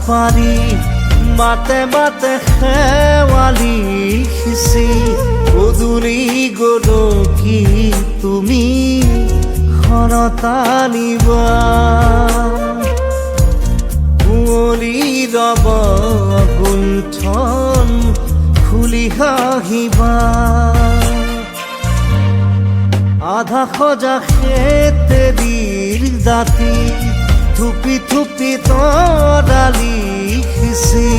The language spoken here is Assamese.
পাৰি মাতে মাতে শেৱালি সিঁচি গধূলি গদকি তুমি ঘৰত আনিবা কুঁৱলী ৰব গুণ্ঠন খুলি হাঁহিবা আধা সজা খেতেৰিৰ দাঁতি থুপি থুপি তৰালি সিঁচি